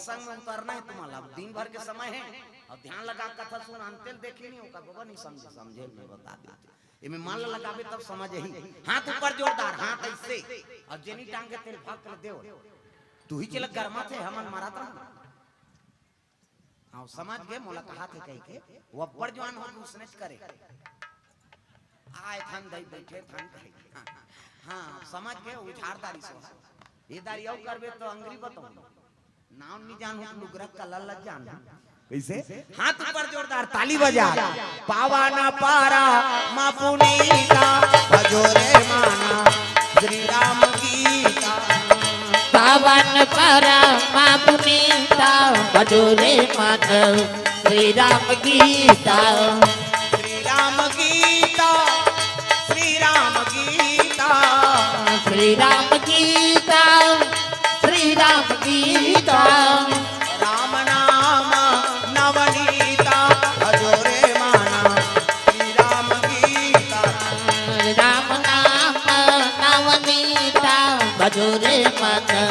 प्रसंग में उतरना है तुम्हारा, दिन भर के समय है और ध्यान लगा कथा सुन, अंतिल देखी नहीं होगा बाबा, नहीं समझे मैं बता देते इमे मान लगावे तब समझ ही। हाथ ऊपर जोरदार, हाथ ऐसे और जेनी टांगे तेल भाग कर देव, तू ही चल गरमा थे हमन मारत रहा। हाँ समझ गए, मोला कहा थे कह के वो अब्बर जवान हो उसने करे आए थन दई बैठे थन कहे। हाँ समझ गए, उछारदारी से ये दारी आउ करबे तो अंग्री बताऊं नाम नहीं जानू, लुगरा कलर लग जान कैसे। हाथ ऊपर जोरदार ताली बजा, पावा ना पारा मा पुनीता भजोरे माना श्री राम गीता, पावन पारा मा पुनीता भजोरे माना श्री राम गीता, श्री राम गीता, श्री राम गीता, श्री राम गीता, श्री राम गीता, राम नाम नवनीता भजोरे माना श्री राम गीता, राम नाम नवनीता भजोरे माना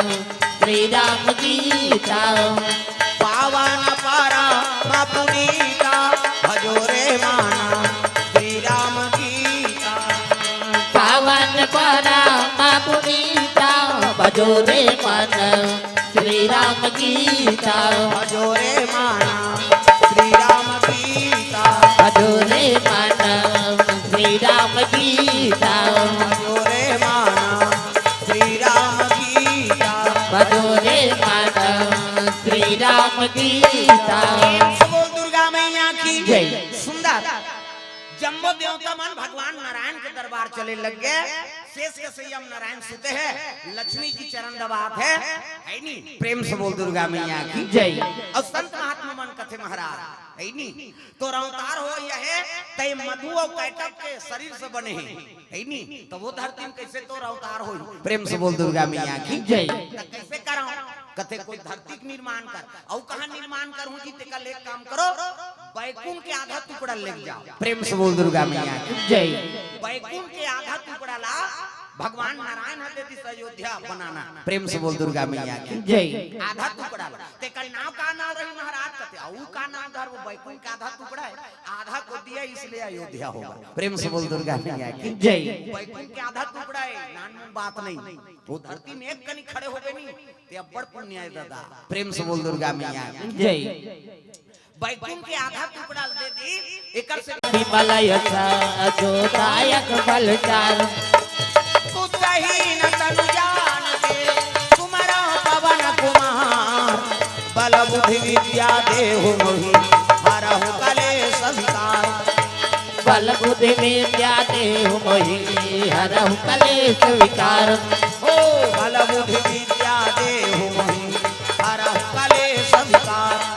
श्री राम गीता, पावन पारा मा पुनीता भजोरे माना श्री राम गीता, पावन पारा मा पुनीता भजोरे माना श्री राम गीता, भजोरे माना श्री राम गीता, भजोरे माना श्री राम गीता, भजोरे माना श्री राम गीता, भजोरे माना श्री राम गीता। बोल दुर्गा मैया की जय। सुंदर जम्बो देवता मन भगवान नारायण के दरबार चले लग गए, शेष के संयम नारायण सुते हैं, लक्ष्मी जी चरण दबात है नी, प्रेम से बोल दुर्गा मैया की जय। और संत महात्मा मन कथे महाराज है नी, तो अवतार हो यह है तय मधु और कैटक के शरीर से बने हैं है नी, तो वो धरती में कैसे तो अवतार हो, प्रेम से बोल दुर्गा मैया की जय। कैसे कराऊं, कथे कोई धरती का निर्माण कर और कहा निर्माण करूं जी, ते कल एक काम करो बैकुंठ के आधा टुकड़ा ले जाओ, प्रेम से बोल दुर्गा मैया की जय। बैकुंठ के आधा टुकड़ा ला भगवान नारायण हते दिस अयोध्या बनाना, प्रेम से बोल दुर्गा मैया की जय। आधा टुकड़ा ला ते कल नाव का नाम रही महाराज कथे औ का नाम धर वो बैकुंठ का आधा टुकड़ा है, आधा को दिया इसलिए अयोध्या होगा, प्रेम से बोल दुर्गा मैया की जय। बैकुंठ के आधा टुकड़ा है, नान बात नहीं, वो धरती में एक कनी खड़े हो गए नहीं ते अब्बड़ पुण्य है दादा, प्रेम से बोल दुर्गा मैया की जय। बैकुंठ के आधा टुकड़ा दे दी एकर से हिमालय जोदायक बलचार, तू सही न तनु जान दे तुम्हारा पवन कुमार, बल बुद्धि विद्या देहु मोहि हरहु कलेश विकार, बल बुद्धि विद्या देहु मोहि हरहु कलेश विकार, ओ बल बुद्धि विद्या देहु मोहि हरहु कलेश विकार,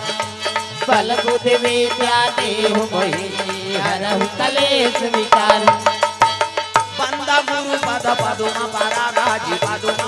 बल बुद्धि विद्या देहु मोहि हरहु कलेश विकार, बंदा गुरु पद पदुम परागाजी पदुम,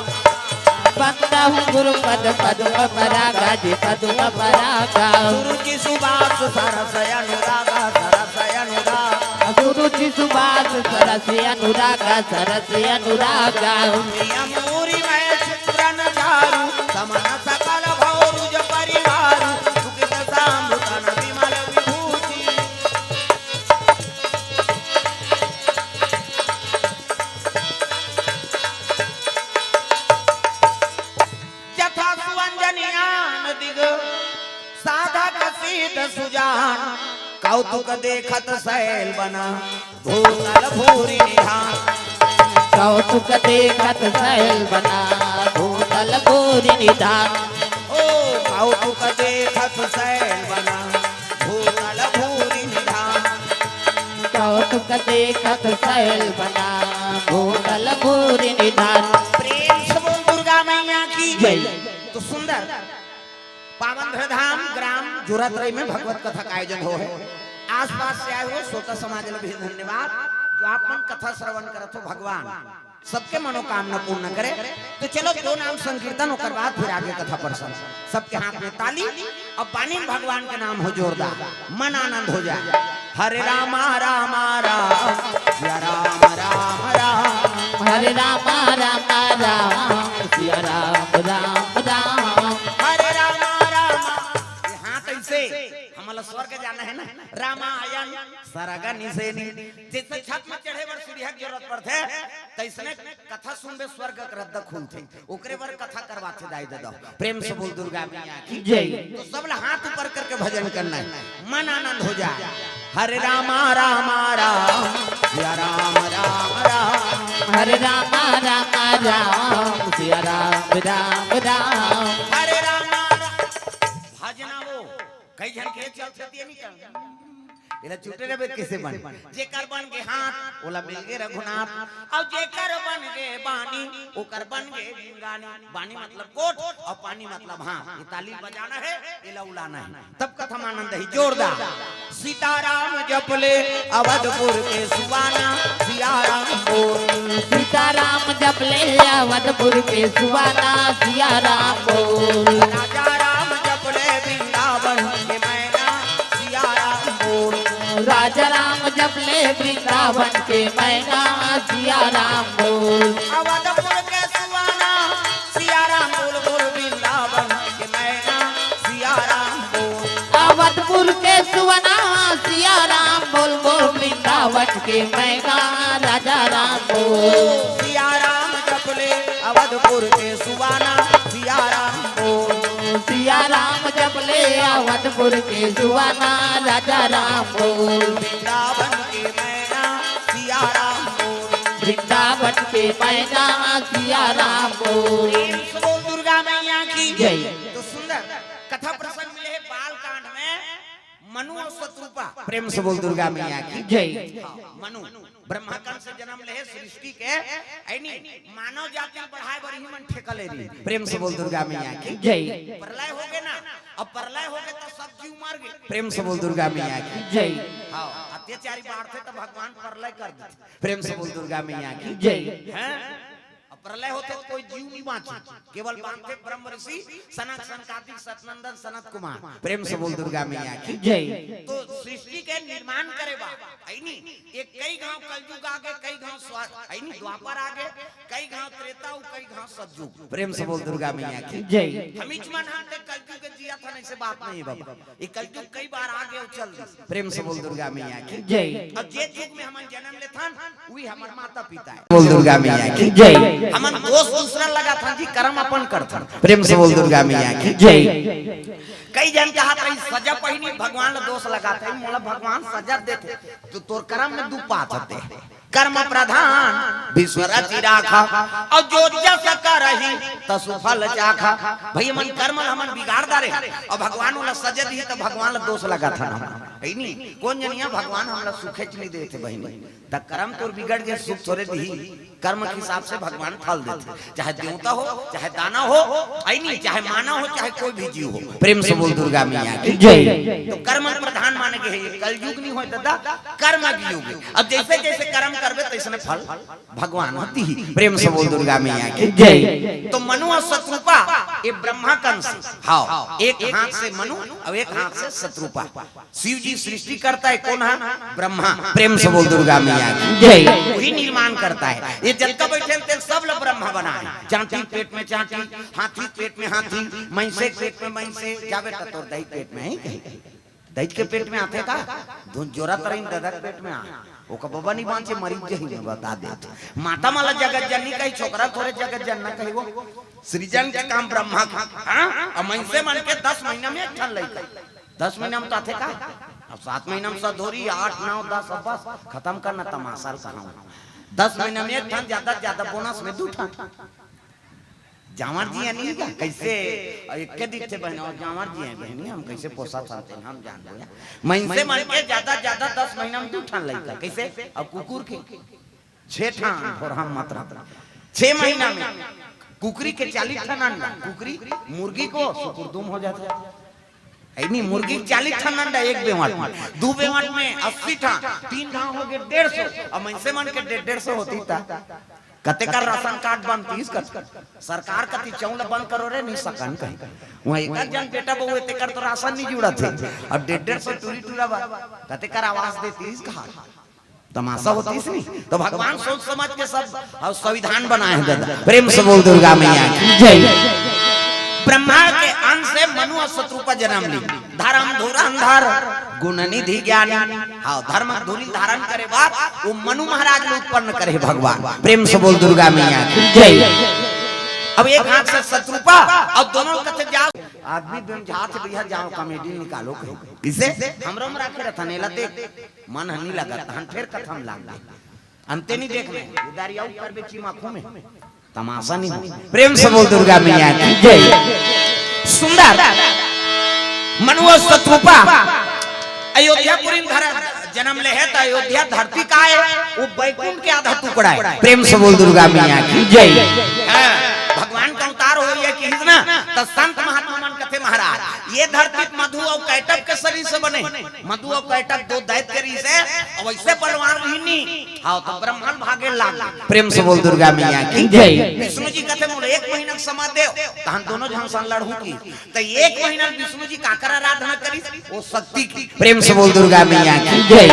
बंदा हूँ गुरु पद पदुम परागा जी पदुम परागा, गुरु की सुबास सरस अनुरागा सरस अनुरागा, गुरु जी सुबास सरस अनुरागा सरस अनुरागा, मूरी में चित्रन चारु समन सकल भौरुज परिवार, सुखित सामृतन विमल विभूति, जथा सुवंजनियान दिग साधक सिद्ध सुजान, कौतुक देखत सैल बना भूतल भूरि निहान, कौतुक देखत सैल बना भूतल भूरि निधान, ओ कौतुक देखत सैल बना भूतल भूरि निधान, कौतुक देखत सैल बना भूतल भूरि निधान। प्रेम से बोल दुर्गा मैया की जय। तो सुंदर पावन धाम ग्राम जुरतरई में भगवत कथा का आयोजन हो है, आसपास से आए हो श्रोता समाज भी धन्यवाद जो आप मन कथा श्रवण करत हो, भगवान सबके मनोकामना पूर्ण करे। तो चलो दो नाम संकीर्तन होकर बाद फिर आगे कथा प्रसंग, सबके हाथ में ताली और पानी में भगवान के नाम हो जोरदार, मन आनंद हो जाए। हरे रामा रामा राम सिया राम राम राम, हरे रामा रामा राम सिया राम राम राम, हरे रामा रामा हमारा स्वर्ग जाना है ना रामायण सरगनी से जैसे छत में चढ़े बर सीढ़िया की जरूरत पड़ते तैसने कथा सुनबे स्वर्ग रद्द खुलते ओकरे बर कथा करवाते दाई दे दो प्रेम से बोल दुर्गा मैया की जय। तो सब लोग हाथ ऊपर करके भजन करना है मन आनंद हो जाए। हरे रामा रामा राम सिया राम राम राम हरे रामा रामा राम सिया राम राम राम हरे रामा भजना वो कई जन के चलते नहीं कर इला छूटे रे कैसे बन जेकर बन के हाथ ओला मिल गए रघुनाथ और जेकर बन गए बानी ओकर बन गए गानी बानी मतलब कोट और पानी मतलब हां ये ताली बजाना है इला उलाना है तब कथा आनंद है जोरदार। सीताराम जपले अवधपुर के सुवाना सिया राम बोल सीताराम जपले अवधपुर के सुवाना सिया राम बोल राजा राम जपले वृंदावन के मैना सिया राम बोल राजा राम जपले वृंदावन के मैना सिया राम बोल अवधपुर के सुवाना सिया राम बोल बोल वृंदावन के मैना सिया राम बोल अवधपुर के सुवना सिया राम बोल बोल वृंदावन के मैना राजा राम बोल सिया राम जपले अवधपुर के सुवाना सिया राम बोल सिया राम जपले अवधपुर के सुवाना राजा राम बोल वृंदावन के मैना सिया राम बोल वृंदावन के मैना सिया राम बोल बोल दुर्गा मैया की जय। तो सुंदर कथा प्रसंग मिले है बाल कांड में मनु और शत्रुपा प्रेम से बोल दुर्गा मैया की जय। मनु ब्रह्माकंड से जन्म ले सृष्टि के ऐनी मानव जाति बढ़ाए बड़ी ही मन ठेकले री प्रेम से बोल दुर्गा मैया की जय। प्रलय हो गए ना अब प्रलय हो गए तो सब जीव मर गए प्रेम से बोल दुर्गा मैया की जय। हाँ अत्याचारी बाढ़ थे तो भगवान प्रलय कर देते प्रेम से बोल दुर्गा मैया की जय। हैं अब प्रलय होते तो कोई जीव नहीं बाँचे केवल बांधते ब्रह्म ऋषि सनक सनकादिक सतनंदन सनत कुमार प्रेम से बोल दुर्गा मैया की जय। तो सृष्टि के निर्माण करे बा ऐनी एक कई गांव कलयुग आगे कई गांव ऐनी द्वापर आगे कई गांव त्रेता और कई गांव सतयुग प्रेम से बोल दुर्गा मैया की जय। हम मन हाथे कलयुग के जिया था ऐसे बात नहीं बाबा ये कलयुग कई बार आगे और चल प्रेम से बोल दुर्गा मैया की जय। अब जे युग में हमन जन्म लेथन वही हमर माता पिता है बोल दुर्गा मैया की जय। हमन दोस्त दूसरा लगा था जी कर्म अपन करथन प्रेम से बोल दुर्गा मैया की जय। कई जन कहा था सजा पहिनी भगवान ने दोष लगाते मोला भगवान सजा देते तो तोर कर्म में दू पात होते कर्म प्रधान विश्व रचि राखा और जो जस करहि तसु फल चाखा भई मन कर्म हमन बिगाड़दा रे और भगवान वाला सजा दी तो भगवान ला दोष लगा था है नी कौन जनिया भगवान हमरा सुखे नहीं देते बहिनी त कर्म तोर बिगड़ गए सुख थोड़े दी कर्म के हिसाब से भगवान फल देते चाहे देवता हो चाहे दाना हो है नी चाहे मानव हो चाहे कोई भी जीव हो प्रेम से बोल दुर्गा मैया की जय। तो कर्म प्रधान माने के है कलयुग नहीं होय दादा कर्म की युग अब जैसे जैसे कर्म करबे तैसने फल भगवान होती ही प्रेम से बोल दुर्गा मैया की जय। तो मनु और शत्रुपा ये ब्रह्माकंड से हाँ एक हाथ से मनु और एक हाथ से शत्रुपा शिव जी सृष्टि करता है कौन है ब्रह्मा प्रेम से बोल दुर्गा मैया की जय। वही निर्माण करता है ये जगत बैठे थे सब लोग ब्रह्मा बना है चांटी पेट में चांटी हाथी पेट में हाथी मैंसे पेट में मैंसे जावे तो दही पेट में है दही के पेट में आते का धुन जोरा तरह दादा पेट में आ ओका बाबा नहीं बांचे मरीज जही में बता देते माता माला जगत जननी कही छोकरा थोड़े जगत जनना कही वो सृजन के काम ब्रह्मा का हां और मैंसे मन के 10 महीना में एक ठन लइका 10 महीना में तो आते का अब 7 महीना में सधोरी 8 9 10 अब बस खत्म करना तमाशा कहां 10 महीना में एक ठन ज्यादा बोनस में 2 ठन जामर जी नहीं क्या कैसे एक के दिन से बहन और जामर जी हैं बहनी हम कैसे पोसा चाहते हैं हम जान गया महीने मन के ज्यादा 10 महीना में 2 ठन लइका कैसे अब कुकुर के 6 ठन और हम मात्रा 6 महीना में कुकरी के 40 ठन अंडा कुकरी मुर्गी को सुकुरदुम हो जाता है ऐनी मुर्गी 40 ठन अंडा एक बेवाट 2 बेवाट में 80 ठन 3 गांव हो गए 150 और महीने मन के 150 होती था कते का राशन कार्ड बंद 30 कर सरकार कति चौला बंद करो रे नहीं सकन कहीं वहां एक जन बेटा बहु ते कर तो राशन नहीं जुड़ा थे अब 150 टूरी टूरा बा कते कर आवाज दे 30 कहा तमाशा होती नहीं तो भगवान सोच समझ के सब और संविधान बनाए हैं दादा प्रेम से बोल दुर्गा मैया की जय। ब्रह्मा के अंश से मनु और शत्रुपा जन्म ली धर्म धुरंधर गुण निधि ज्ञानी हाँ धर्म धुरी धारण करे बात वो मनु महाराज ने उत्पन्न करे भगवान प्रेम से बोल दुर्गा मैया की जय। अब एक हाथ से शत्रुपा और दोनों कथे जाओ आदमी हाथ भैया जाओ कॉमेडी निकालो किसे हमरो में रखे रहता नेला देख मन हनी लगा हम फिर कथम लाग गए अंते नहीं देखने दारिया ऊपर बेची आंखों में तमाशा नहीं प्रेम से बोल दुर्गा मैया की जय। सुंदर मनु और शत्रुपा अयोध्यापुरी जन्म ले है तो अयोध्या धरती का है वो बैकुंठ के आधा टुकड़ा है प्रेम से बोल दुर्गा मैया की जय। भगवान का अवतार हो गया कि ना तो संत महात्मा मन कथे महाराज ये धरती मधु और कैटक के शरीर से बने मधु और कैटक दो दैत्य के रीस है और वैसे बलवान रहनी हाँ तो ब्रह्मांड भागे लाग प्रेम से बोल दुर्गा मैया की जय। विष्णु जी कथे मोले 1 महीना समय देव तो हम दोनों जहां सन लड़ू की तो 1 महीना विष्णु जी काकर आराधना करी वो शक्ति की प्रेम से बोल दुर्गा मैया की जय।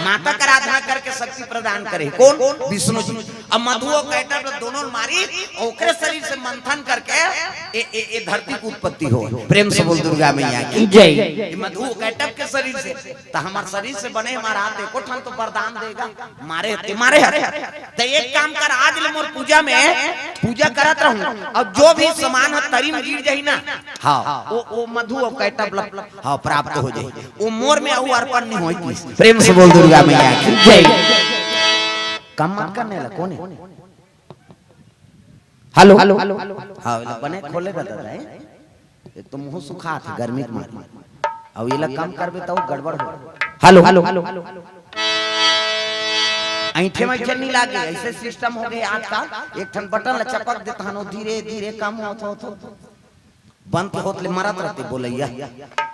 माता का आराधना करके शक्ति प्रदान करे कौन विष्णु जी अब मधु और कैटक दोनों मारी ओकरे शरीर से मंथन करके ए धरती की उत्पत्ति हो प्रेम से बोल दुर्गा मैया की जय। मधु कैटक के शरीर से तो हमारे शरीर से बने हमारा हाथ एको ठन तो वरदान देगा मारे तो एक काम कर आज ले मोर पूजा में पूजा करत रहूं और जो भी सामान है तरी में गिर जाई ना हां वो मधु और कैटक हां प्राप्त हो जाई वो मोर में और अर्पण नहीं होई प्रेम से बोल दुर्गा मैया की जय। कम मत करने ला कौन है हेलो हाँ बने खोले रहता है एक तो मुंह सुखा थे गर्मी के मारे अब ये लोग काम करबे तो गड़बड़ हो हेलो ऐठे में नहीं लागे ऐसे सिस्टम हो गए आज का एक ठन बटन चपक देता हनो धीरे धीरे कम हो बंद होतले मरत रहते बोलैया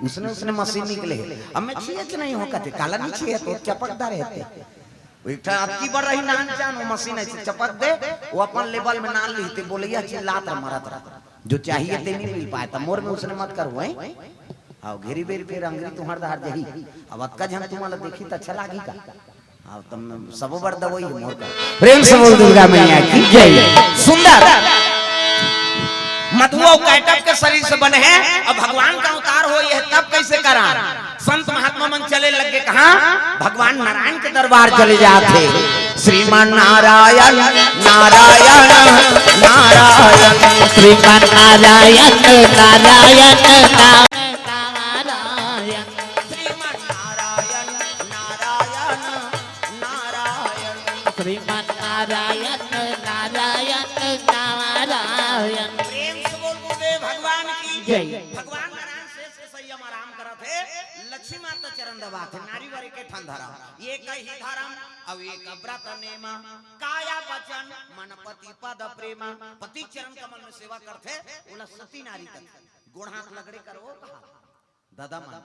उसने मशीन निकले अब मैं छिए कि नहीं हो कहते काला नहीं छिए तो चपकदार रहते एकटा अबकी बढ़ रही नान जान वो मशीन ऐसे चपक दे वो अपन लेवल में नान लिखते बोलैया चिल्लात मरत रहा जो चाहिए ते नहीं मिल पाया मोर में उसने मत करो हैं आओ घेरी बेरी फिर अंग्रेजी तुम्हार दार जही अब अक्का जन तुम्हारा देखी तो अच्छा लागी का आओ तुम सब बार दवाई मोर का प्रेम से बोल दुर्गा मैया की जय। सुंदर मधु और कैटक के शरीर से बने हैं अब भगवान का अवतार हो ये तब कैसे करा संत महात्मा मन चले लगे कहा भगवान नारायण के दरबार चले जाते श्रीमान नारायण नारायण नारायण श्रीमान नारायण नारायण नारायण श्रीमान नारायण नारायण नारायण श्रीमान नारायण नारायण नारायण भगवान की जय। भगवान नारायण शेष के संयम आराम करत है लक्ष्मी माता चरण दबात है नारी वारी के ठन धरा ये कही धर्म अब एक व्रत नेमा काया वचन मन पति पद प्रेमा पति चरण कमल में सेवा करते उला सती नारी तक गुण हाथ लगड़े करो दादा मन